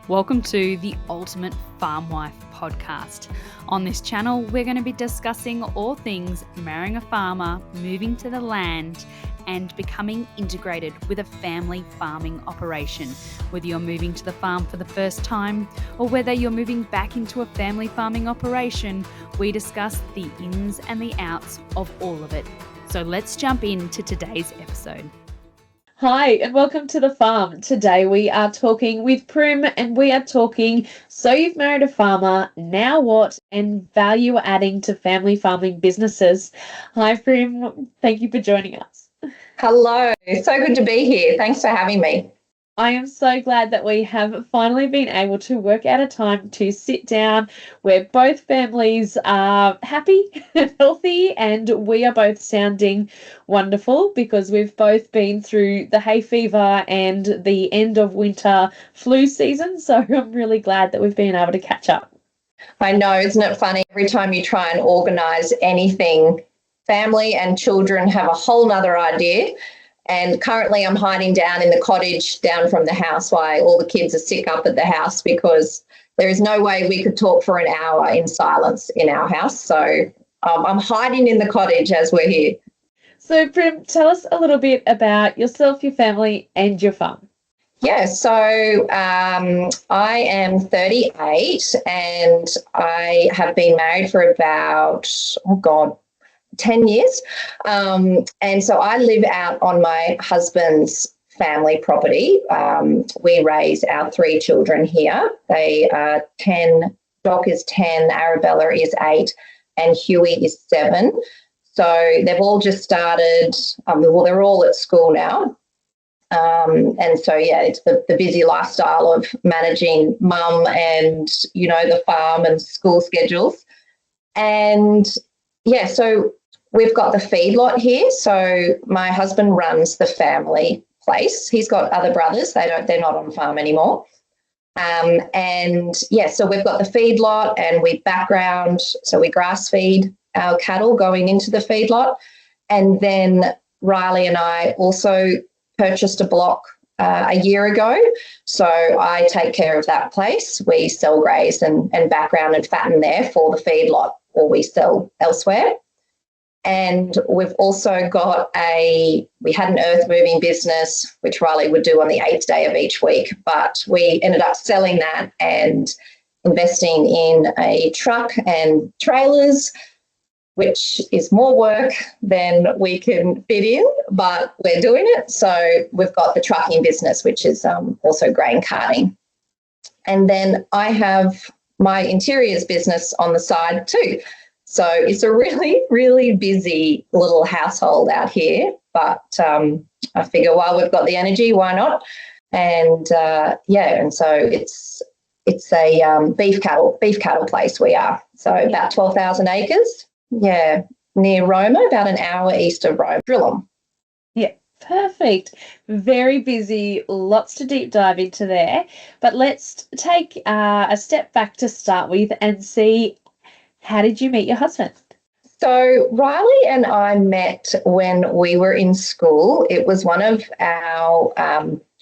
Welcome to the Ultimate Farm Wife podcast. On this channel, we're going to be discussing all things marrying a farmer, moving to the land, and becoming integrated with a family farming operation. Whether you're moving to the farm for the first time or whether you're moving back into a family farming operation, we discuss the ins and the outs of all of it. So let's jump into today's episode. Hi and welcome to the farm. Today we are talking with Prim and we are talking So You've Married a Farmer, Now What, and value adding to family farming businesses. Hi Prim, thank you for joining us. Hello, so good to be here. Thanks for having me. I am so glad that we have finally been able to work out a time to sit down where both families are happy and healthy, and we are both sounding wonderful because we've both been through the hay fever and the end of winter flu season. So I'm really glad that we've been able to catch up. I know, isn't it funny? Every time you try and organise anything, family and children have a whole nother idea. And currently I'm hiding down in the cottage down from the house while all the kids are sick up at the house because there is no way we could talk for an hour in silence in our house. So I'm hiding in the cottage as we're here. So Prim, tell us a little bit about yourself, your family and your farm. Yeah, so I am 38 and I have been married for about, 10 years. And so I live out on my husband's family property. We raise our three children here. They are 10, Doc is 10, Arabella is 8, and Huey is 7. So they've all just started, they're all at school now. And so, yeah, it's the busy lifestyle of managing mum and, the farm and school schedules. And, yeah, so we've got the feedlot here. So my husband runs the family place. He's got other brothers. They're not on farm anymore. And, yeah, so we've got the feedlot and we background. So we grass feed our cattle going into the feedlot. And then Riley and I also purchased a block a year ago. So I take care of that place. We sell graze and background and fatten there for the feedlot, or we sell elsewhere. And we've also got we had an earth moving business, which Riley would do on the 8th day of each week, but we ended up selling that and investing in a truck and trailers, which is more work than we can fit in, but we're doing it. So we've got the trucking business, which is also grain carting. And then I have my interiors business on the side too. So it's a really, really busy little household out here. But I figure while we've got the energy, why not? And and so it's a beef cattle place we are. So about 12,000 acres. Yeah, near Roma, about an hour east of Roma. Drillum. Yeah, perfect. Very busy, lots to deep dive into there. But let's take a step back to start with and see, how did you meet your husband? So Riley and I met when we were in school. It was one of our,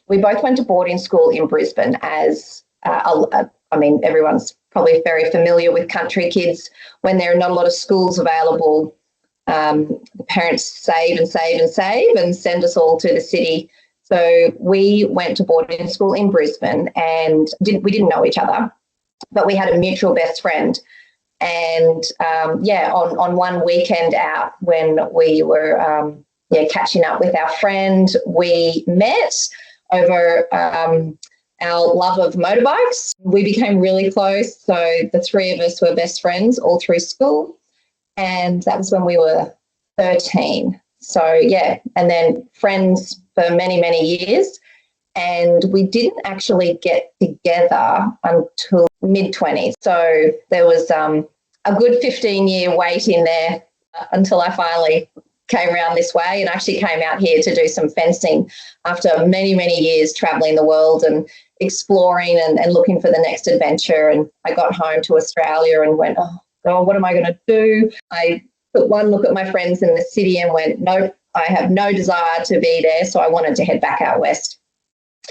we both went to boarding school in Brisbane as, everyone's probably very familiar with country kids. When there are not a lot of schools available, the parents save and save and save and send us all to the city. So we went to boarding school in Brisbane and we didn't know each other, but we had a mutual best friend. And, on one weekend out when we were catching up with our friend, we met over our love of motorbikes. We became really close. So the three of us were best friends all through school. And that was when we were 13. So, yeah, and then friends for many, many years. And we didn't actually get together until mid-20s. So there was a good 15-year wait in there until I finally came around this way and actually came out here to do some fencing after many, many years travelling the world and exploring and looking for the next adventure. And I got home to Australia and went, oh, God, what am I going to do? I took one look at my friends in the city and went, nope, I have no desire to be there. So I wanted to head back out west.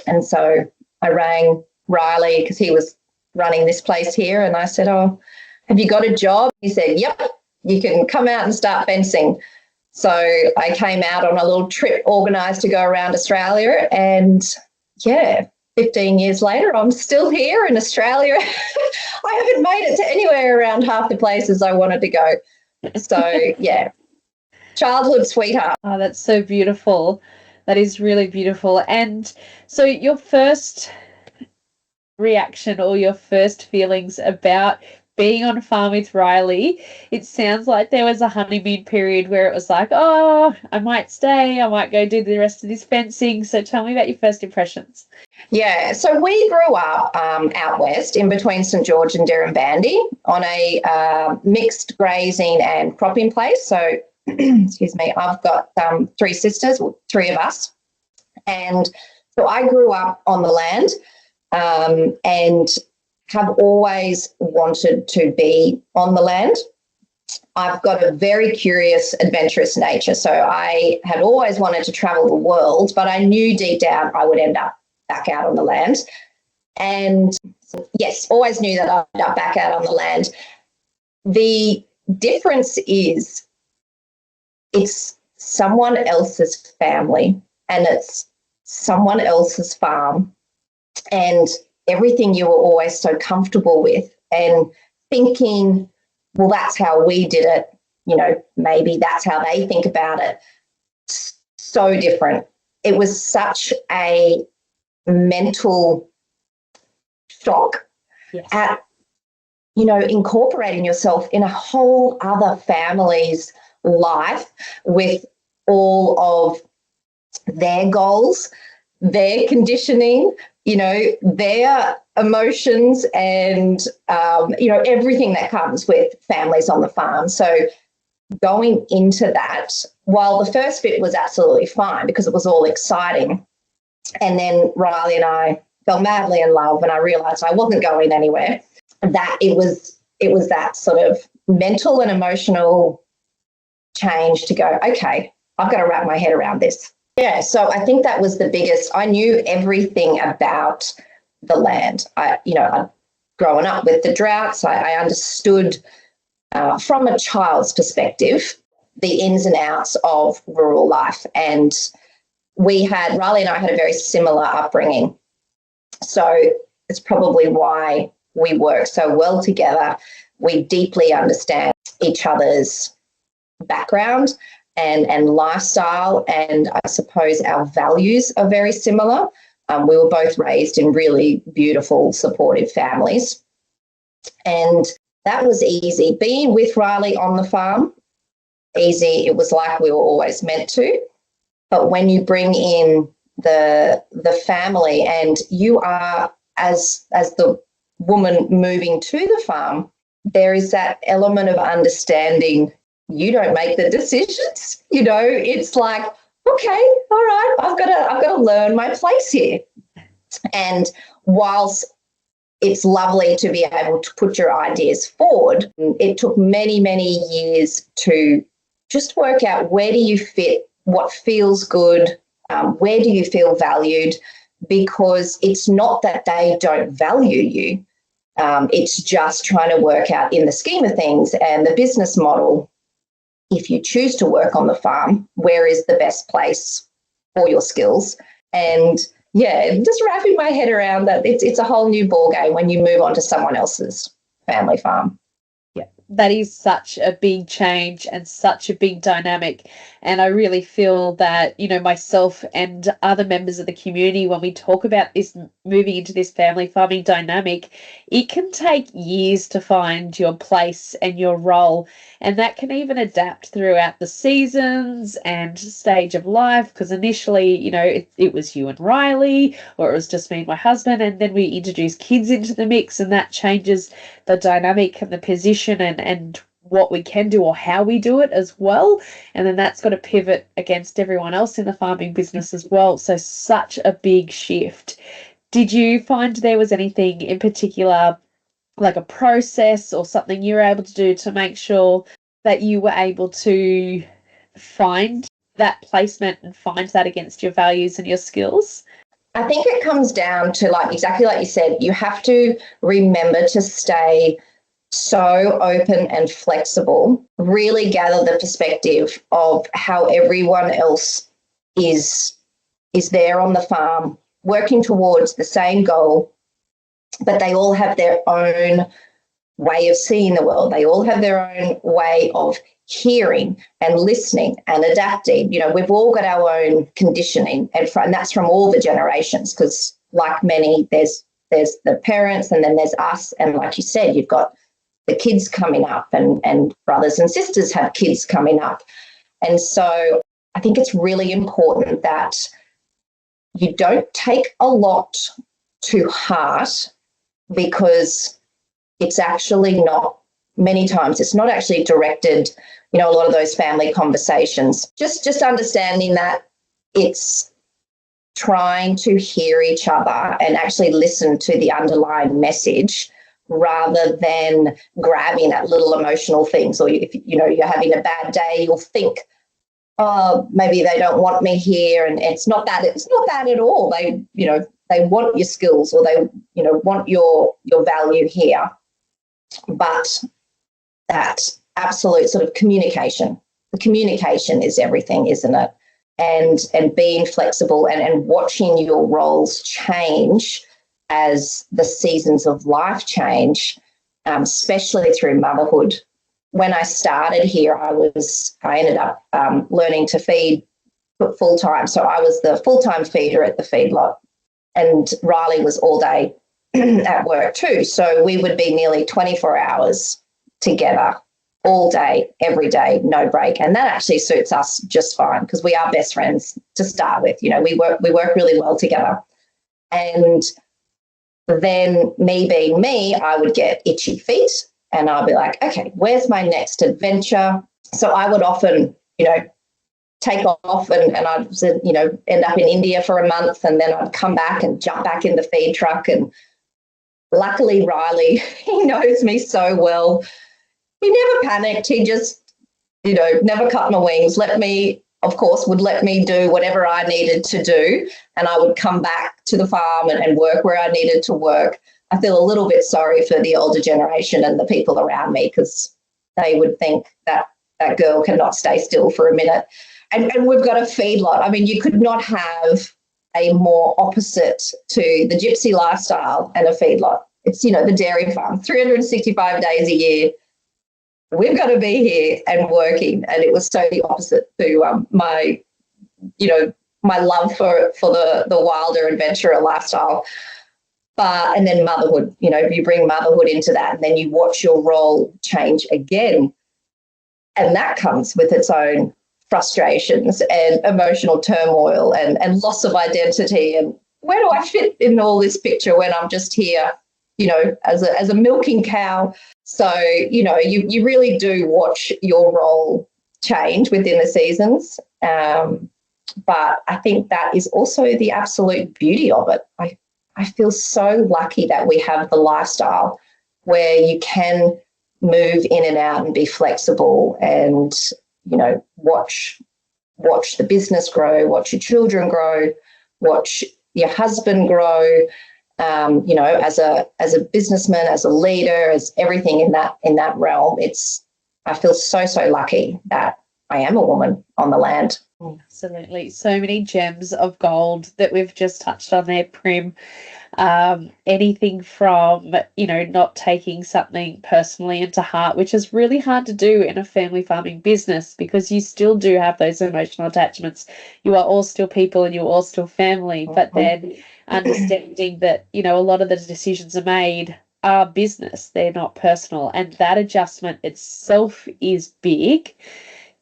And so I rang Riley, because he was running this place here, and I said, "Oh, have you got a job?" He said, "Yep, you can come out and start fencing." So I came out on a little trip organised to go around Australia, and yeah, 15 years later, I'm still here in Australia. I haven't made it to anywhere around half the places I wanted to go. So yeah, childhood sweetheart. Oh, that's so beautiful. That is really beautiful. And so your first reaction or your first feelings about being on a farm with Riley, it sounds like there was a honeymoon period where it was like, oh, I might stay, I might go do the rest of this fencing. So tell me about your first impressions. Yeah, so we grew up out west in between St George and Dirranbandi on a mixed grazing and cropping place. So, excuse me, I've got three sisters, well, three of us. And so I grew up on the land and have always wanted to be on the land. I've got a very curious, adventurous nature. So I had always wanted to travel the world, but I knew deep down I would end up back out on the land. And yes, always knew that I'd end up back out on the land. The difference is it's someone else's family and it's someone else's farm, and everything you were always so comfortable with and thinking, well, that's how we did it. You know, maybe that's how they think about it. So different. It was such a mental shock at, you know, incorporating yourself in a whole other family's life with all of their goals, their conditioning, you know, their emotions and, you know, everything that comes with families on the farm. So going into that, while the first bit was absolutely fine because it was all exciting, and then Riley and I fell madly in love and I realised I wasn't going anywhere, that it was that sort of mental and emotional change to go, okay, I've got to wrap my head around this. Yeah, so I think that was the biggest. I knew everything about the land. I'd grown up with the droughts. I understood from a child's perspective the ins and outs of rural life. And Riley and I had a very similar upbringing. So it's probably why we work so well together. We deeply understand each other's background and lifestyle, and I suppose our values are very similar. We were both raised in really beautiful, supportive families, and that was easy. Being with Riley on the farm, easy. It was like we were always meant to. But when you bring in the family and you are, as the woman moving to the farm, there is that element of understanding. You don't make the decisions. You know, it's like, okay, all right, I've got to learn my place here. And whilst it's lovely to be able to put your ideas forward, it took many, many years to just work out where do you fit, what feels good, where do you feel valued, because it's not that they don't value you. It's just trying to work out in the scheme of things and the business model, if you choose to work on the farm, where is the best place for your skills? And yeah, just wrapping my head around that it's a whole new ballgame when you move on to someone else's family farm. Yeah, that is such a big change and such a big dynamic. And I really feel that, you know, myself and other members of the community, when we talk about this moving into this family farming dynamic, it can take years to find your place and your role. And that can even adapt throughout the seasons and stage of life, because initially, you know, it was you and Riley, or it was just me and my husband, and then we introduce kids into the mix, and that changes the dynamic and the position and what we can do or how we do it as well. And then that's got to pivot against everyone else in the farming business as well. So such a big shift. Did you find there was anything in particular, like a process or something you were able to do to make sure that you were able to find that placement and find that against your values and your skills? I think it comes down to, like, exactly like you said, you have to remember to stay so open and flexible, really gather the perspective of how everyone else is there on the farm working towards the same goal, but they all have their own way of seeing the world. They all have their own way of hearing and listening and adapting. You know, we've all got our own conditioning, and that's from all the generations, because like many, there's the parents, and then there's us, and like you said, you've got the kids coming up, and brothers and sisters have kids coming up. And so I think it's really important that you don't take a lot to heart, because it's actually not, many times it's not actually directed, you know, a lot of those family conversations, just understanding that it's trying to hear each other and actually listen to the underlying message, rather than grabbing at little emotional things. Or if, you know, you're having a bad day, you'll think, oh, maybe they don't want me here. And it's not that at all. They, you know, they want your skills, or they, you know, want your value here. But that absolute sort of communication, the communication is everything, isn't it? And being flexible, and watching your roles change as the seasons of life change, especially through motherhood. When I started here, I ended up learning to feed full time. So I was the full-time feeder at the feedlot, and Riley was all day at work too. So we would be nearly 24 hours together all day, every day, no break. And that actually suits us just fine, because we are best friends to start with. You know, we work really well together. And then, me being me, I would get itchy feet, and I'll be like, okay, where's my next adventure? So I would often, you know, take off, and I'd, you know, end up in India for a month, and then I'd come back and jump back in the feed truck. And luckily, Riley, he knows me so well. He never panicked. He just, you know, never cut my wings. Would let me do whatever I needed to do. And I would come back to the farm and work where I needed to work. I feel a little bit sorry for the older generation and the people around me, because they would think that that girl cannot stay still for a minute. And we've got a feedlot. I mean, you could not have a more opposite to the gypsy lifestyle and a feedlot. It's, you know, the dairy farm, 365 days a year. We've got to be here and working. And it was so the opposite to my love for the wilder adventurer lifestyle. And then motherhood, you know, you bring motherhood into that, and then you watch your role change again. And that comes with its own frustrations and emotional turmoil and loss of identity. And where do I fit in all this picture when I'm just here, you know, as a milking cow? So, you know, you really do watch your role change within the seasons. But I think that is also the absolute beauty of it. I feel so lucky that we have the lifestyle where you can move in and out and be flexible, and, you know, watch the business grow, watch your children grow, watch your husband grow, you know, as a businessman, as a leader, as everything in that realm. I feel so lucky that I am a woman on the land. Absolutely. So many gems of gold that we've just touched on there, Prim. Anything from, you know, not taking something personally into heart, which is really hard to do in a family farming business, because you still do have those emotional attachments. You are all still people, and you're all still family, but then understanding that, you know, a lot of the decisions are made are business, they're not personal, and that adjustment itself is big.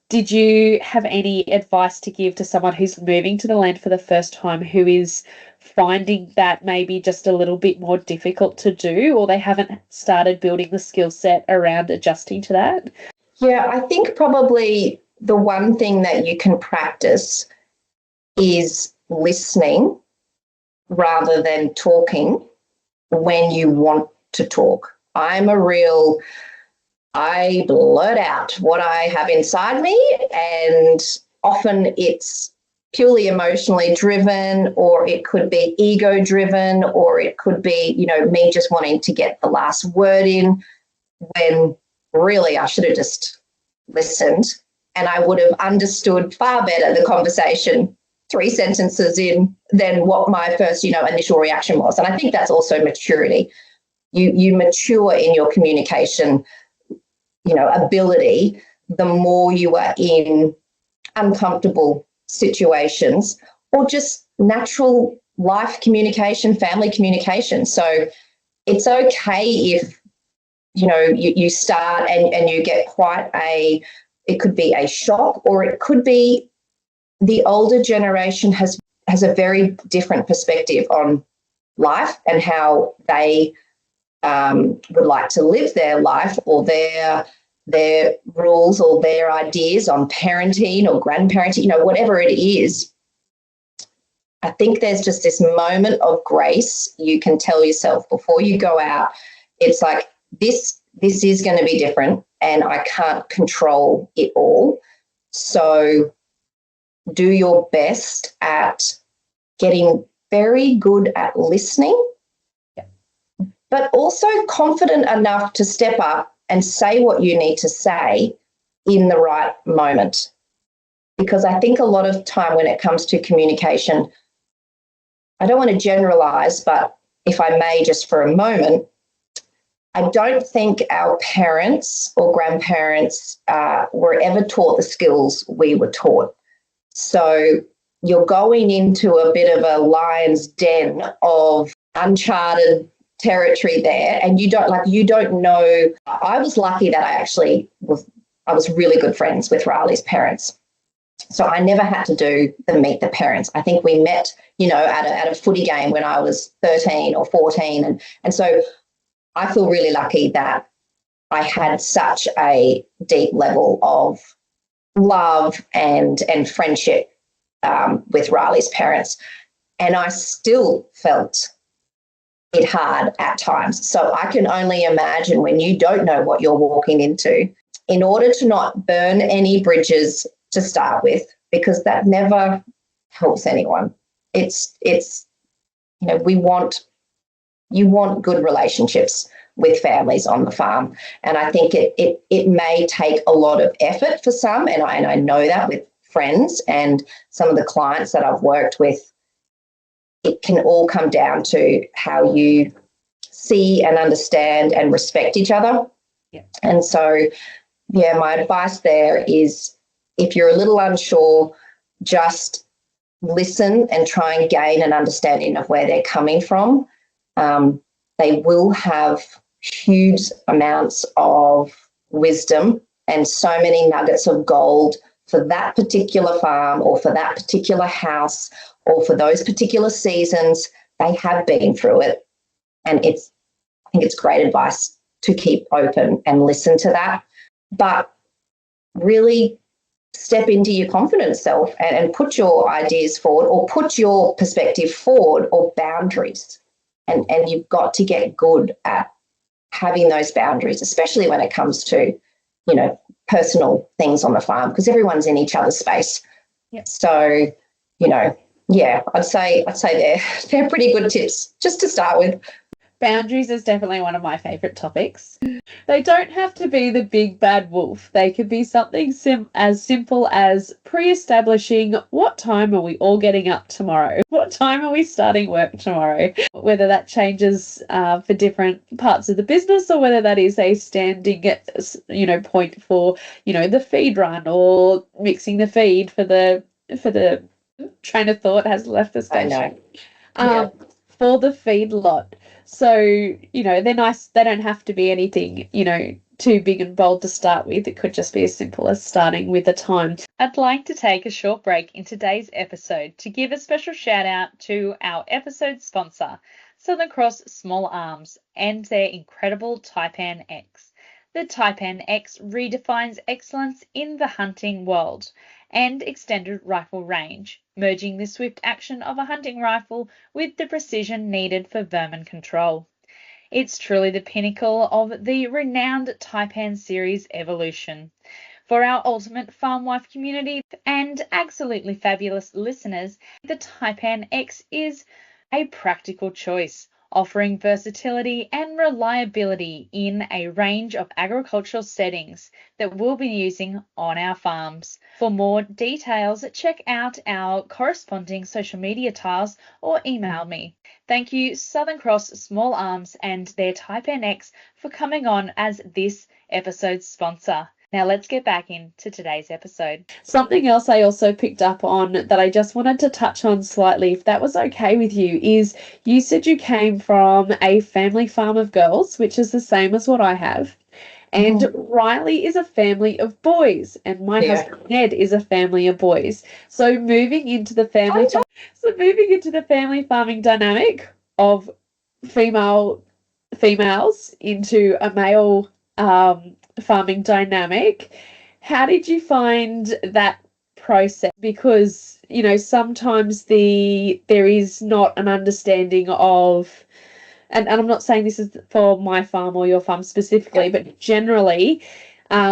Did you have any advice to give to someone who's moving to the land for the first time, who is finding that maybe just a little bit more difficult to do, or they haven't started building the skill set around adjusting to that? Yeah, I think probably the one thing that you can practice is listening rather than talking when you want to talk. I blurt out what I have inside me, and often it's purely emotionally driven, or it could be ego driven, or it could be, me just wanting to get the last word in, when really I should have just listened, and I would have understood far better the conversation 3 sentences in than what my first, initial reaction was. And I think that's also maturity. You mature in your communication, ability, the more you are in uncomfortable situations or just natural life communication, family communication. So it's okay if, you start and you get it could be a shock, or it could be the older generation has a very different perspective on life and how they would like to live their life, or their rules or their ideas on parenting or grandparenting, whatever it is. I think there's just this moment of grace you can tell yourself before you go out. It's like, this is going to be different and I can't control it all. So do your best at getting very good at listening, but also confident enough to step up and say what you need to say in the right moment. Because I think a lot of time when it comes to communication, I don't want to generalize, but if I may just for a moment, I don't think our parents or grandparents were ever taught the skills we were taught. So you're going into a bit of a lion's den of uncharted territory there, and you don't know. I was lucky that I was really good friends with Riley's parents. So I never had to do the meet the parents. I think we met, at a footy game when I was 13 or 14. And so I feel really lucky that I had such a deep level of love and friendship with Riley's parents. And I still felt it hard at times. So I can only imagine when you don't know what you're walking into, in order to not burn any bridges to start with, because that never helps anyone. You want good relationships with families on the farm. And I think it may take a lot of effort for some, and I know that with friends and some of the clients that I've worked with. It can all come down to how you see and understand and respect each other. Yeah. And so, my advice there is, if you're a little unsure, just listen and try and gain an understanding of where they're coming from. They will have huge amounts of wisdom and so many nuggets of gold for that particular farm or for that particular house or for those particular seasons. They have been through it. And I think it's great advice to keep open and listen to that. But really step into your confident self and put your ideas forward, or put your perspective forward, or boundaries. And you've got to get good at having those boundaries, especially when it comes to, personal things on the farm, because everyone's in each other's space. Yep. So, I'd say they're pretty good tips just to start with. Boundaries is definitely one of my favourite topics. They don't have to be the big bad wolf. They could be something as simple as pre-establishing what time are we all getting up tomorrow? What time are we starting work tomorrow? Whether that changes for different parts of the business, or whether that is a standing, point for, the feed run, or mixing the feed for the train of thought has left the station. For the feedlot. So, they're nice. They don't have to be anything, too big and bold to start with. It could just be as simple as starting with a time. I'd like to take a short break in today's episode to give a special shout out to our episode sponsor, Southern Cross Small Arms, and their incredible Taipan X. The Taipan X redefines excellence in the hunting world and extended rifle range, merging the swift action of a hunting rifle with the precision needed for vermin control. It's truly the pinnacle of the renowned Taipan series evolution. For our ultimate farm wife community and absolutely fabulous listeners, the Taipan X is a practical choice, offering versatility and reliability in a range of agricultural settings that we'll be using on our farms. For more details, check out our corresponding social media tiles or email me. Thank you, Southern Cross Small Arms and their Taipan X, for coming on as this episode's sponsor. Now let's get back into today's episode. Something else I also picked up on that I just wanted to touch on slightly, if that was okay with you, is you said you came from a family farm of girls, which is the same as what I have. And Riley is a family of boys, and my husband Ned is a family of boys. So moving into the family farming dynamic of females into a male farming dynamic, how did you find that process? Because, you know, sometimes there is not an understanding of, and I'm not saying this is for my farm or your farm specifically, but generally,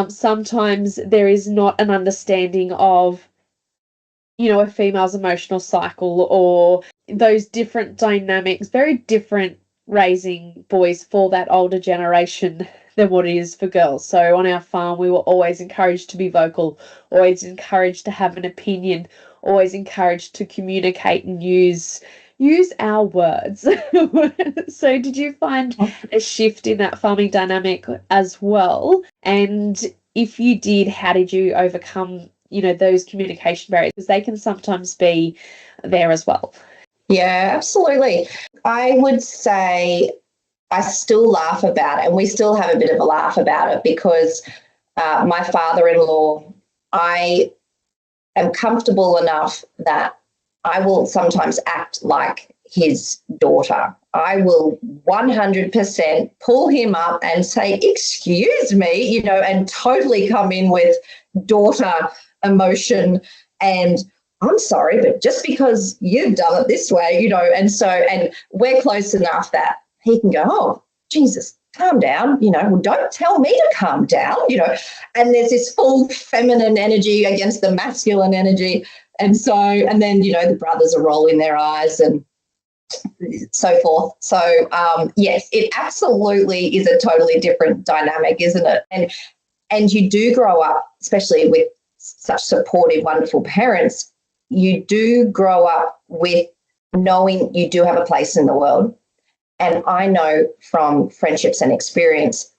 sometimes there is not an understanding of, you know, a female's emotional cycle or those different dynamics, very different raising boys for that older generation than what it is for girls. So on our farm, we were always encouraged to be vocal, always encouraged to have an opinion, always encouraged to communicate and use our words. So did you find a shift in that farming dynamic as well? And if you did, how did you overcome, you know, those communication barriers? Because they can sometimes be there as well. Yeah, absolutely. I would say I still laugh about it, and we still have a bit of a laugh about it because my father-in-law, I am comfortable enough that I will sometimes act like his daughter. I will 100% pull him up and say, excuse me, you know, and totally come in with daughter emotion and I'm sorry, but just because you've done it this way, you know, and we're close enough that he can go, oh, Jesus, calm down, you know, well, don't tell me to calm down, you know, and there's this full feminine energy against the masculine energy. And then, you know, the brothers are rolling their eyes and so forth. So, yes, it absolutely is a totally different dynamic, isn't it? And you do grow up, especially with such supportive, wonderful parents, you do grow up with knowing you do have a place in the world. And I know from friendships and experience,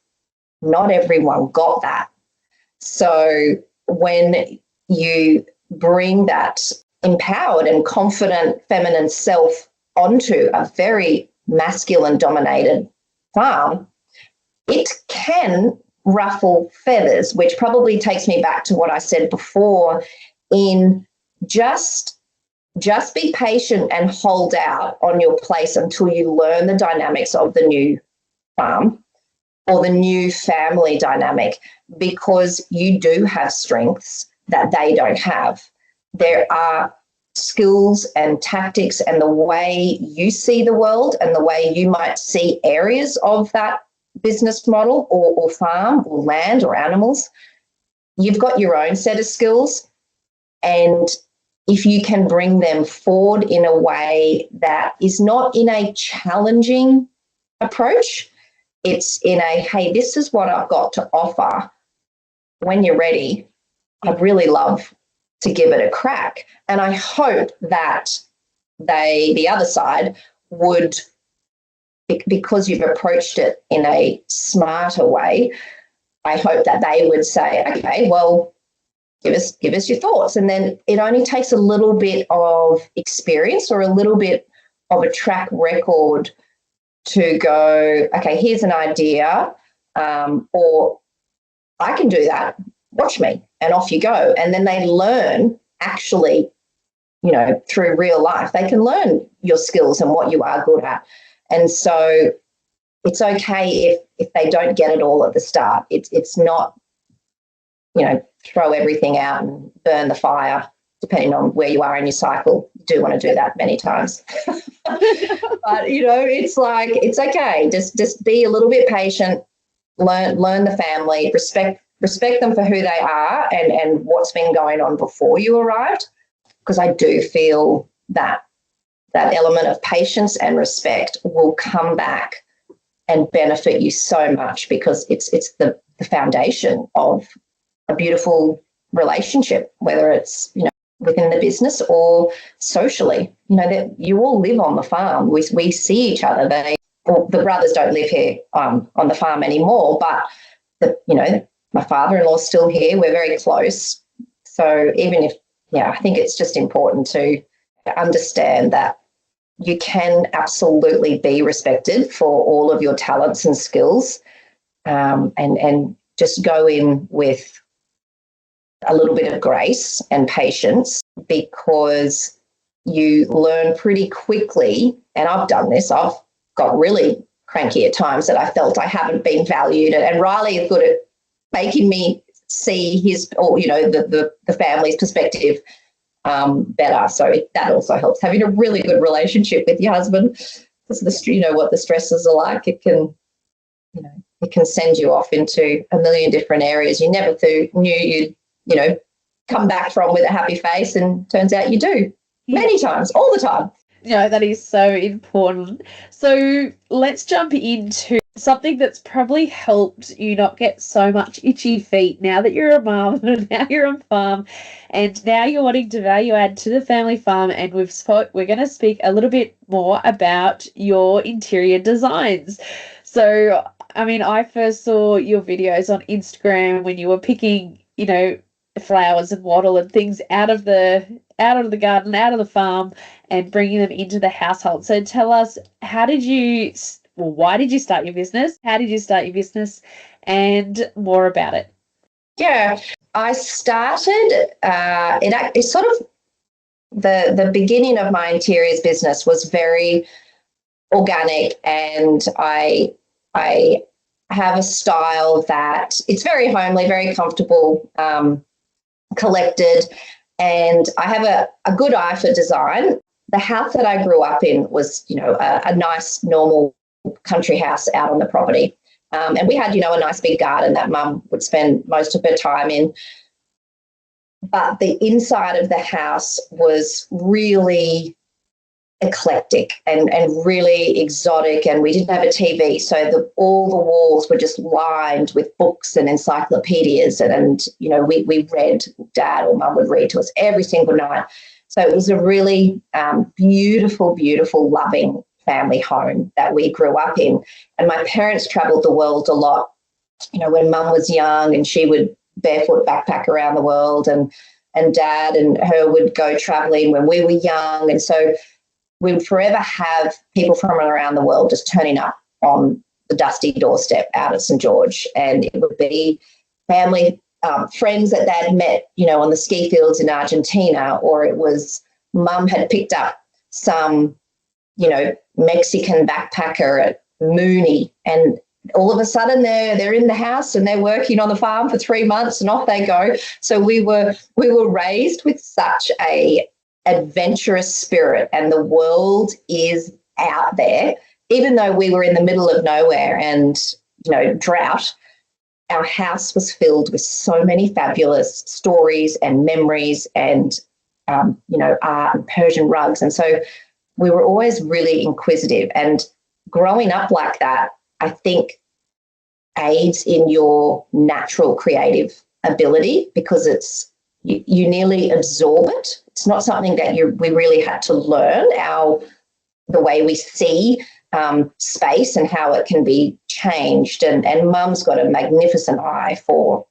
not everyone got that. So when you bring that empowered and confident feminine self onto a very masculine dominated farm, it can ruffle feathers, which probably takes me back to what I said before in just be patient and hold out on your place until you learn the dynamics of the new farm or the new family dynamic, because you do have strengths that they don't have. There are skills and tactics and the way you see the world and the way you might see areas of that business model or farm or land or animals. You've got your own set of skills, and if you can bring them forward in a way that is not in a challenging approach, it's in a, hey, this is what I've got to offer. When you're ready, I'd really love to give it a crack. And I hope that the other side would, because you've approached it in a smarter way, I hope that they would say, okay, well, give us your thoughts. And then it only takes a little bit of experience or a little bit of a track record to go, okay, here's an idea, or I can do that, watch me, and off you go. And then they learn actually, you know, through real life, they can learn your skills and what you are good at. And so it's okay if they don't get it all at the start. It's not, you know, throw everything out and burn the fire, depending on where you are in your cycle. You do want to do that many times. But, you know, it's like, it's okay. Just be a little bit patient, learn the family, respect respect them for who they are and what's been going on before you arrived, because I do feel that that element of patience and respect will come back and benefit you so much, because it's the foundation of a beautiful relationship, whether it's, within the business or socially. That you all live on the farm. We see each other. The brothers don't live here on the farm anymore, but my father-in-law is still here. We're very close. So even if, I think it's just important to understand that you can absolutely be respected for all of your talents and skills, and just go in with a little bit of grace and patience, because you learn pretty quickly. And I've done this. I've got really cranky at times that I felt I haven't been valued. And Riley is good at making me see his, or the family's perspective better. So that also helps, having a really good relationship with your husband, because what the stresses are like. It can send you off into a million different areas you never knew you'd come back from with a happy face, and turns out you do many times, all the time. That is so important. So let's jump into something that's probably helped you not get so much itchy feet now that you're a mum, now you're on farm, and now you're wanting to value add to the family farm. And we're going to speak a little bit more about your interior designs. So, I first saw your videos on Instagram when you were picking, flowers and wattle and things out of the garden, out of the farm, and bringing them into the household. So tell us, why did you start your business? How did you start your business? And more about it. Yeah, I started, it's sort of the beginning of my interiors business was very organic, and I have a style that it's very homely, very comfortable, collected, and I have a good eye for design. The house that I grew up in was, a nice, normal country house out on the property. And we had, a nice big garden that Mum would spend most of her time in. But the inside of the house was really eclectic and really exotic, and we didn't have a TV, so all the walls were just lined with books and encyclopedias, and we read, Dad or Mum would read to us every single night. So it was a really beautiful, loving family home that we grew up in. And my parents travelled the world a lot. When Mum was young, and she would barefoot backpack around the world, and Dad and her would go travelling when we were young, and so we would forever have people from around the world just turning up on the dusty doorstep out at St. George. And it would be family, friends that they'd met, on the ski fields in Argentina, or it was Mum had picked up some, Mexican backpacker at Mooney, and all of a sudden they're in the house and they're working on the farm for 3 months, and off they go. So we were raised with such a adventurous spirit, and the world is out there. Even though we were in the middle of nowhere and drought, our house was filled with so many fabulous stories and memories, and art and Persian rugs. And so we were always really inquisitive, and growing up like that, I think, aids in your natural creative ability, because you nearly absorb it. It's not something that we really had to learn the way we see space and how it can be changed. And Mum's got a magnificent eye for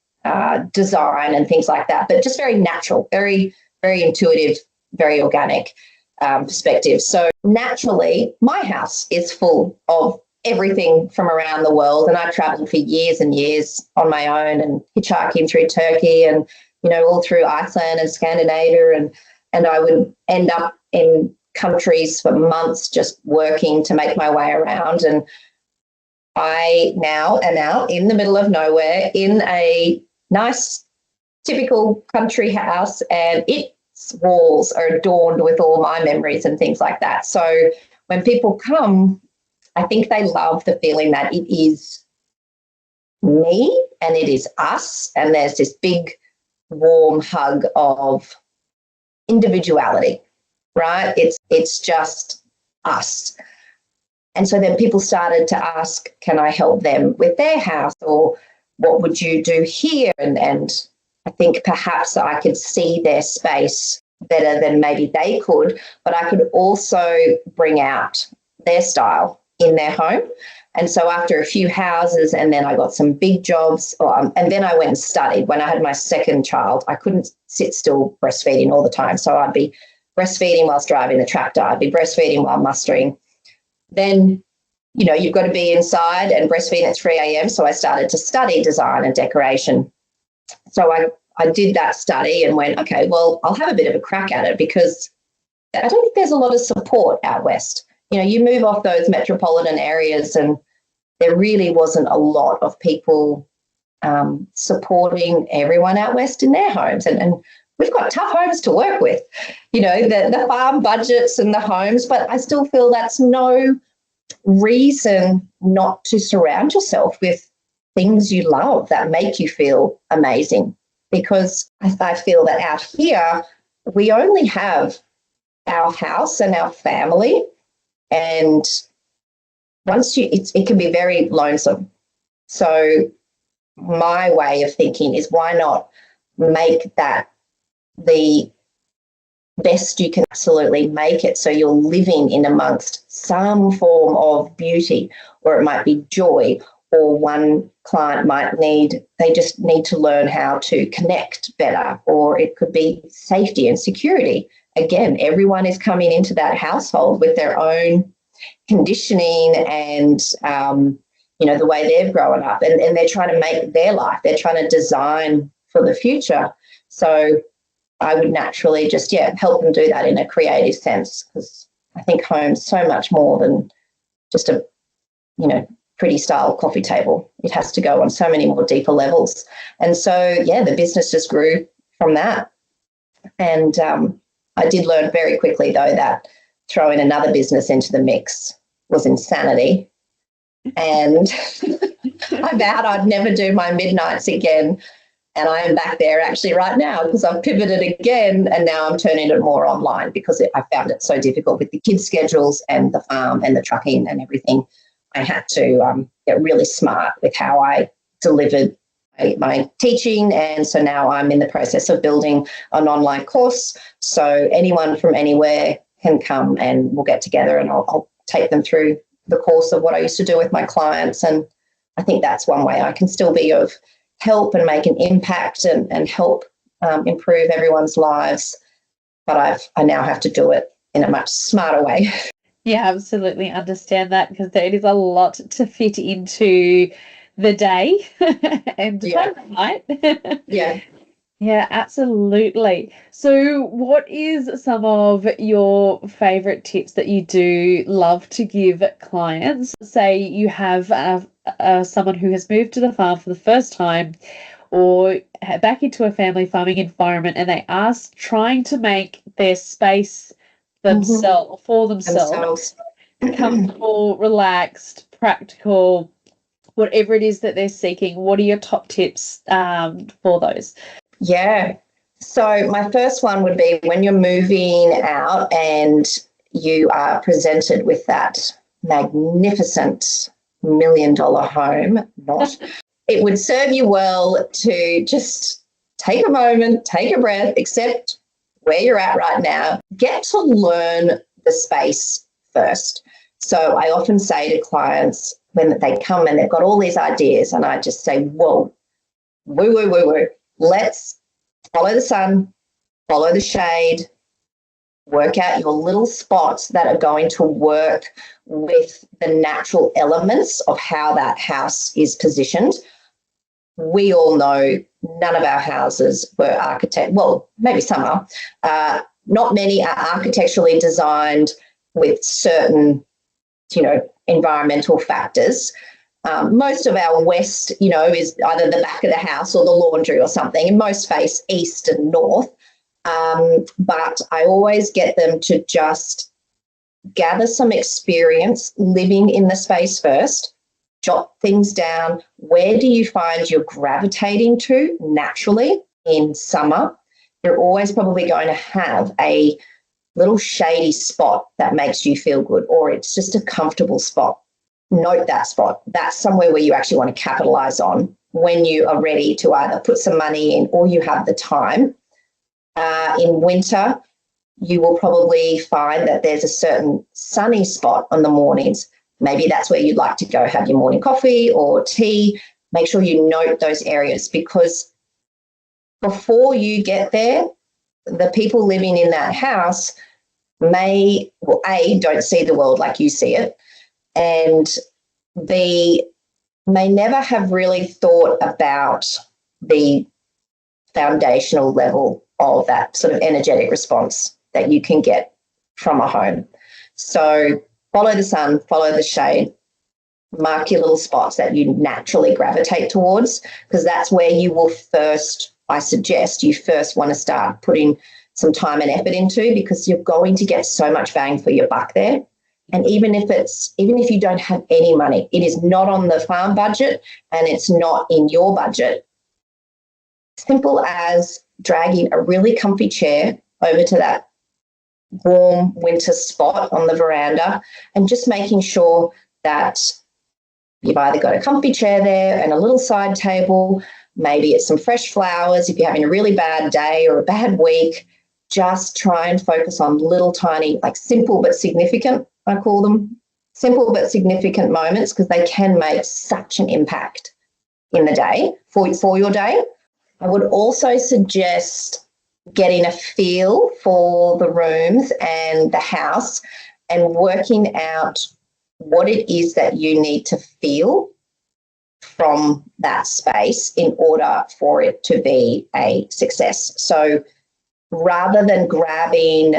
design and things like that, but just very natural, very, very intuitive, very organic perspective. So naturally, my house is full of everything from around the world, and I travelled for years and years on my own, and hitchhiking through Turkey and all through Iceland and Scandinavia, and I would end up in countries for months just working to make my way around. And I now am out in the middle of nowhere in a nice, typical country house, and its walls are adorned with all my memories and things like that. So when people come, I think they love the feeling that it is me and it is us, and there's this big warm hug of individuality, right? It's just us. And so then people started to ask, can I help them with their house, or what would you do here? And I think perhaps I could see their space better than maybe they could, but I could also bring out their style in their home. And so after a few houses, and then I got some big jobs, and then I went and studied. When I had my second child, I couldn't sit still breastfeeding all the time. So I'd be breastfeeding whilst driving the tractor. I'd be breastfeeding while mustering. Then, you've got to be inside and breastfeeding at 3 a.m. So I started to study design and decoration. So I did that study and went, okay, well, I'll have a bit of a crack at it, because I don't think there's a lot of support out west. You move off those metropolitan areas and there really wasn't a lot of people supporting everyone out west in their homes. And we've got tough homes to work with, the farm budgets and the homes, but I still feel that's no reason not to surround yourself with things you love that make you feel amazing. Because I feel that out here, we only have our house and our family. And once it can be very lonesome. So my way of thinking is, why not make that the best you can absolutely make it, so you're living in amongst some form of beauty, or it might be joy, or one client they just need to learn how to connect better, or it could be safety and security. Again, everyone is coming into that household with their own conditioning and, the way they've grown up, and they're trying to make their life, they're trying to design for the future. So I would naturally just, help them do that in a creative sense, because I think home's so much more than just a, pretty style coffee table. It has to go on so many more deeper levels. And so, the business just grew from that. And I did learn very quickly, though, that throwing another business into the mix was insanity. And I vowed I'd never do my midnights again. And I am back there actually right now, because I've pivoted again, and now I'm turning it more online, because I found it so difficult with the kids' schedules and the farm and the trucking and everything. I had to get really smart with how I delivered my teaching. And so now I'm in the process of building an online course. So anyone from anywhere can come and we'll get together, and I'll take them through the course of what I used to do with my clients. And I think that's one way I can still be of help and make an impact and help improve everyone's lives. But I now have to do it in a much smarter way. Yeah, absolutely understand that, because it is a lot to fit into the day and night. Yeah. Yeah, absolutely. So what is some of your favorite tips that you do love to give clients? Say you have someone who has moved to the farm for the first time, or back into a family farming environment, and they are trying to make their space themselves comfortable, relaxed, practical, whatever it is that they're seeking. What are your top tips for those? Yeah. So my first one would be, when you're moving out and you are presented with that magnificent $1 million home, it would serve you well to just take a moment, take a breath, accept where you're at right now, get to learn the space first. So I often say to clients when they come and they've got all these ideas, and I just say, whoa, woo, woo, woo, woo. Let's follow the sun, follow the shade, work out your little spots that are going to work with the natural elements of how that house is positioned. We all know none of our houses were well, maybe some are. Not many are architecturally designed with certain, environmental factors. Most of our west, is either the back of the house or the laundry or something, and most face east and north. But I always get them to just gather some experience living in the space first, jot things down. Where do you find you're gravitating to naturally in summer? You're always probably going to have a little shady spot that makes you feel good, or it's just a comfortable spot. Note that spot. That's somewhere where you actually want to capitalize on when you are ready to either put some money in or you have the time. In winter, you will probably find that there's a certain sunny spot on the mornings. Maybe that's where you'd like to go have your morning coffee or tea. Make sure you note those areas, because before you get there, the people living in that house may, well, A, don't see the world like you see it, and B, may never have really thought about the foundational level of that sort of energetic response that you can get from a home. So follow the sun, follow the shade, mark your little spots that you naturally gravitate towards, because that's where you will first, I suggest you first want to start putting some time and effort into, because you're going to get so much bang for your buck there. And even if you don't have any money, it is not on the farm budget and it's not in your budget. Simple as dragging a really comfy chair over to that warm winter spot on the veranda and just making sure that you've either got a comfy chair there and a little side table, maybe it's some fresh flowers if you're having a really bad day or a bad week. Just try and focus on little tiny, like simple but significant, I call them, simple but significant moments, because they can make such an impact in the day for your day. I would also suggest getting a feel for the rooms and the house and working out what it is that you need to feel from that space in order for it to be a success. So rather than grabbing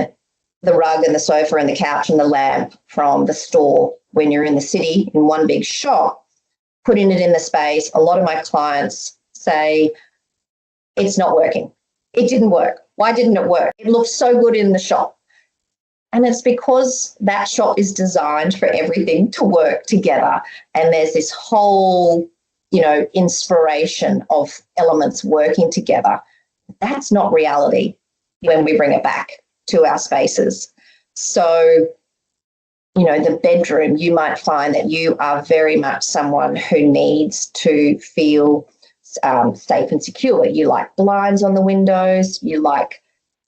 the rug and the sofa and the couch and the lamp from the store when you're in the city in one big shop, putting it in the space, a lot of my clients say, it's not working. It didn't work. Why didn't it work? It looked so good in the shop. And it's because that shop is designed for everything to work together. And there's this whole, inspiration of elements working together. That's not reality when we bring it back to our spaces. So, the bedroom, you might find that you are very much someone who needs to feel safe and secure. You like blinds on the windows, you like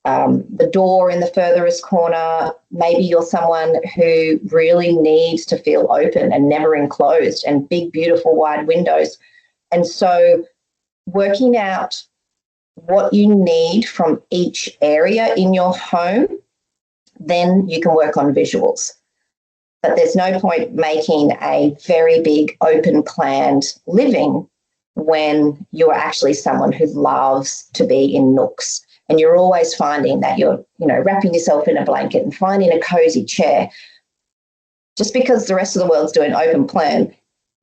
the door in the furthest corner. Maybe you're someone who really needs to feel open and never enclosed, and big, beautiful, wide windows. And so working out what you need from each area in your home, then you can work on visuals. But there's no point making a very big, open, planned living when you're actually someone who loves to be in nooks. And you're always finding that you're, wrapping yourself in a blanket and finding a cozy chair. Just because the rest of the world's doing open plan,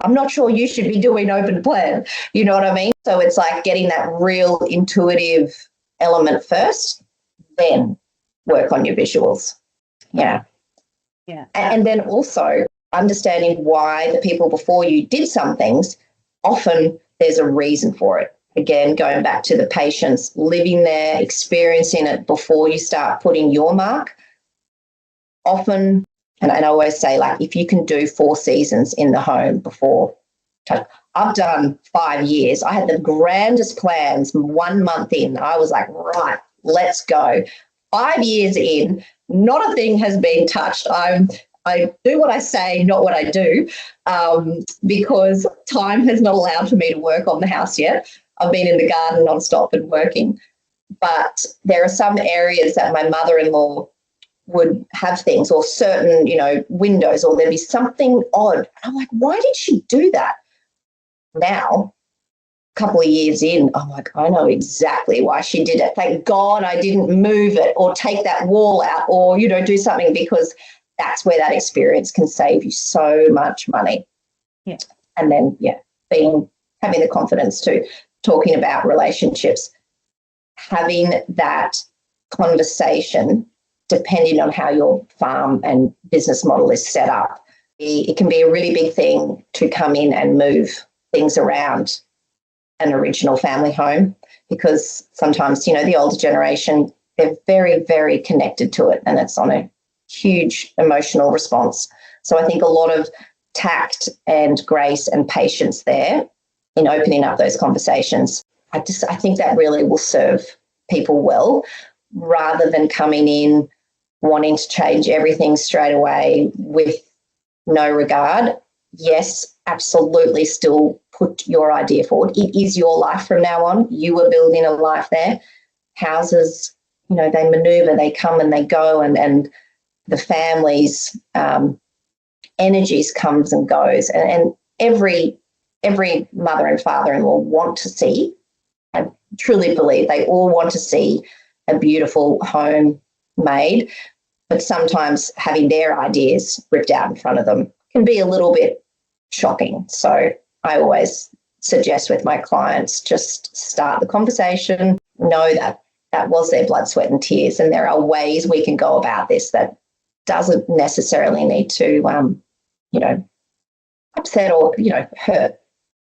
I'm not sure you should be doing open plan. You know what I mean? So it's like getting that real intuitive element first, then work on your visuals. Yeah. Yeah. And then also understanding why the people before you did some things. Often there's a reason for it. Again, going back to the patients, living there, experiencing it before you start putting your mark. Often, and I always say, like, if you can do 4 seasons in the home before, I've done 5 years. I had the grandest plans 1 month in. I was like, right, let's go. 5 years in, not a thing has been touched. I do what I say, not what I do, because time has not allowed for me to work on the house yet. I've been in the garden nonstop and working. But there are some areas that my mother-in-law would have things, or certain, windows, or there'd be something odd. I'm like, why did she do that? Now, a couple of years in, I'm like, I know exactly why she did it. Thank God I didn't move it or take that wall out or, do something, because that's where that experience can save you so much money. Yeah. And then, having the confidence to talking about relationships, having that conversation, depending on how your farm and business model is set up, it can be a really big thing to come in and move things around an original family home, because sometimes, the older generation, they're very, very connected to it, and it's on a huge emotional response. So I think a lot of tact and grace and patience there in opening up those conversations. I think that really will serve people well, rather than coming in wanting to change everything straight away with no regard. Yes, absolutely, still put your idea forward. It is your life from now on. You are building a life there. Houses, they maneuver, they come and they go, and the family's energies comes and goes. And every mother and father-in-law want to see, I truly believe they all want to see a beautiful home made, but sometimes having their ideas ripped out in front of them can be a little bit shocking. So I always suggest with my clients, just start the conversation, know that that was their blood, sweat and tears, and there are ways we can go about this that doesn't necessarily need to, upset or, hurt.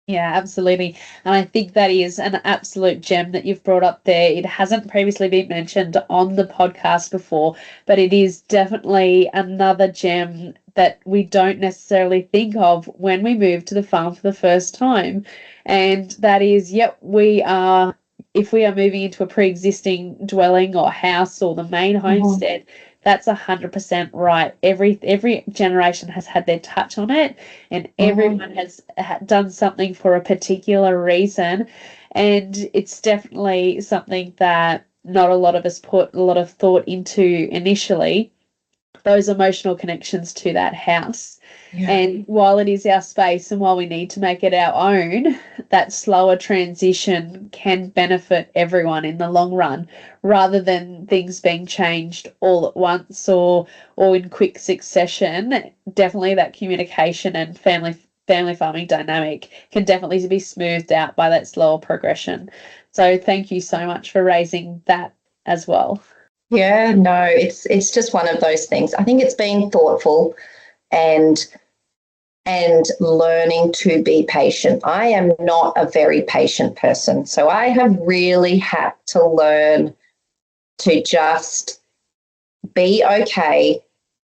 Yeah, absolutely. And I think that is an absolute gem that you've brought up there. It hasn't previously been mentioned on the podcast before, but it is definitely another gem that we don't necessarily think of when we move to the farm for the first time. And that is, if we are moving into a pre-existing dwelling or house or the main homestead, that's 100% right. Every generation has had their touch on it, and everyone has done something for a particular reason. And it's definitely something that not a lot of us put a lot of thought into initially, those emotional connections to that house. Yeah. And while it is our space and while we need to make it our own, that slower transition can benefit everyone in the long run, rather than things being changed all at once or in quick succession. Definitely that communication and family farming dynamic can definitely be smoothed out by that slower progression. So thank you so much for raising that as well. Yeah, no, it's just one of those things. I think it's being thoughtful and learning to be patient. I am not a very patient person, so I have really had to learn to just be okay.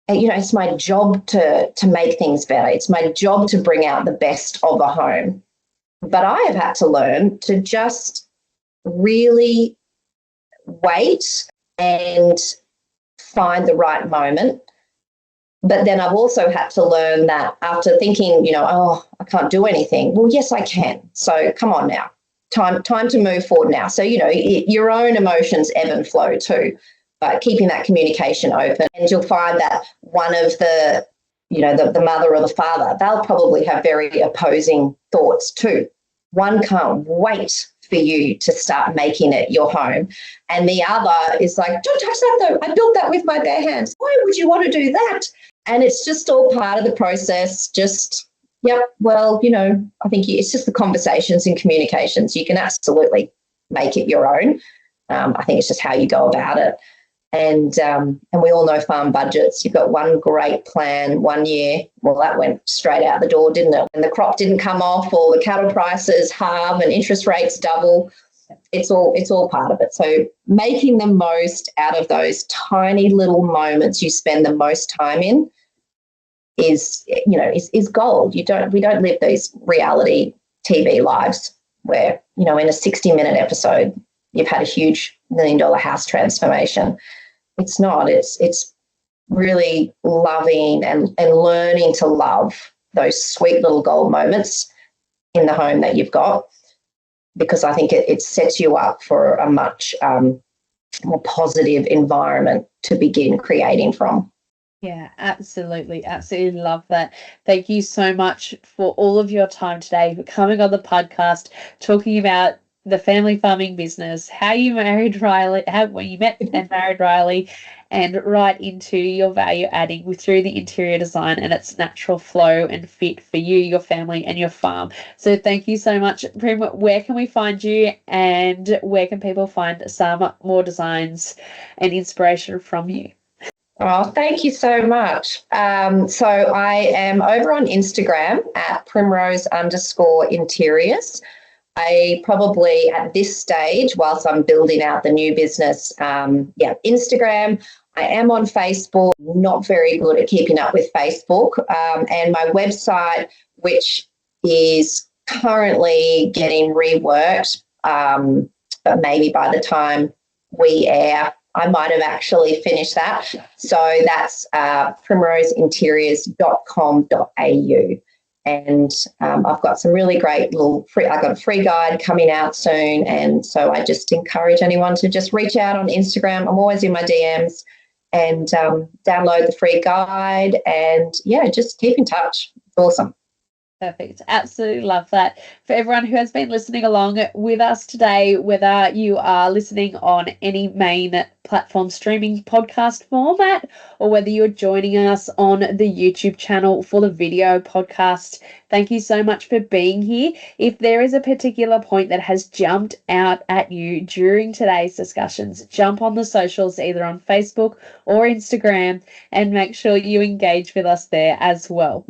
And, it's my job to make things better. It's my job to bring out the best of a home. But I have had to learn to just really wait and find the right moment. But then I've also had to learn that after thinking, I can't do anything. Well, yes, I can. So come on now. Time to move forward now. So, your own emotions ebb and flow too, but keeping that communication open. And you'll find that one of the mother or the father, they'll probably have very opposing thoughts too. One can't wait for you to start making it your home. And the other is like, don't touch that though. I built that with my bare hands. Why would you want to do that? And it's just all part of the process. I think it's just the conversations and communications. You can absolutely make it your own. I think it's just how you go about it. And we all know farm budgets. You've got one great plan 1 year. Well, that went straight out the door, didn't it? And the crop didn't come off, or the cattle prices halve and interest rates double. It's all part of it. So making the most out of those tiny little moments you spend the most time in is gold. We don't live these reality TV lives where, in a 60-minute episode, you've had a huge $1 million house transformation. It's not. It's really loving and learning to love those sweet little gold moments in the home that you've got, because I think it sets you up for a much more positive environment to begin creating from. Yeah, absolutely. Absolutely love that. Thank you so much for all of your time today, for coming on the podcast, talking about the family farming business, how you married Riley, when you met and married Riley, and right into your value adding through the interior design and its natural flow and fit for you, your family and your farm. So thank you so much. Prim, where can we find you, and where can people find some more designs and inspiration from you? Oh, thank you so much. So I am over on Instagram at Primrose_interiors. I probably at this stage, whilst I'm building out the new business, Instagram. I am on Facebook, not very good at keeping up with Facebook, and my website, which is currently getting reworked, but maybe by the time we air, I might have actually finished that. So that's primroseinteriors.com.au. And I've got some really great I've got a free guide coming out soon. And so I just encourage anyone to just reach out on Instagram. I'm always in my DMs, and download the free guide, and just keep in touch. It's awesome. Perfect. Absolutely love that. For everyone who has been listening along with us today, whether you are listening on any main platform streaming podcast format or whether you're joining us on the YouTube channel for the video podcast, thank you so much for being here. If there is a particular point that has jumped out at you during today's discussions, jump on the socials, either on Facebook or Instagram, and make sure you engage with us there as well.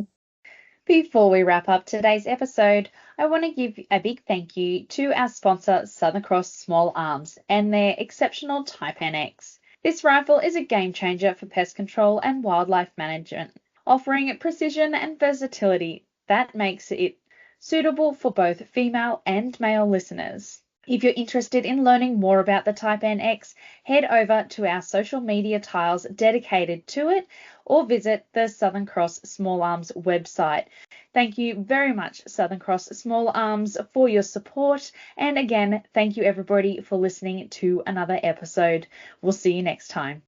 Before we wrap up today's episode, I want to give a big thank you to our sponsor, Southern Cross Small Arms, and their exceptional Type NX. This rifle is a game changer for pest control and wildlife management, offering precision and versatility that makes it suitable for both female and male listeners. If you're interested in learning more about the Type NX, head over to our social media tiles dedicated to it or visit the Southern Cross Small Arms website. Thank you very much, Southern Cross Small Arms, for your support. And again, thank you everybody for listening to another episode. We'll see you next time.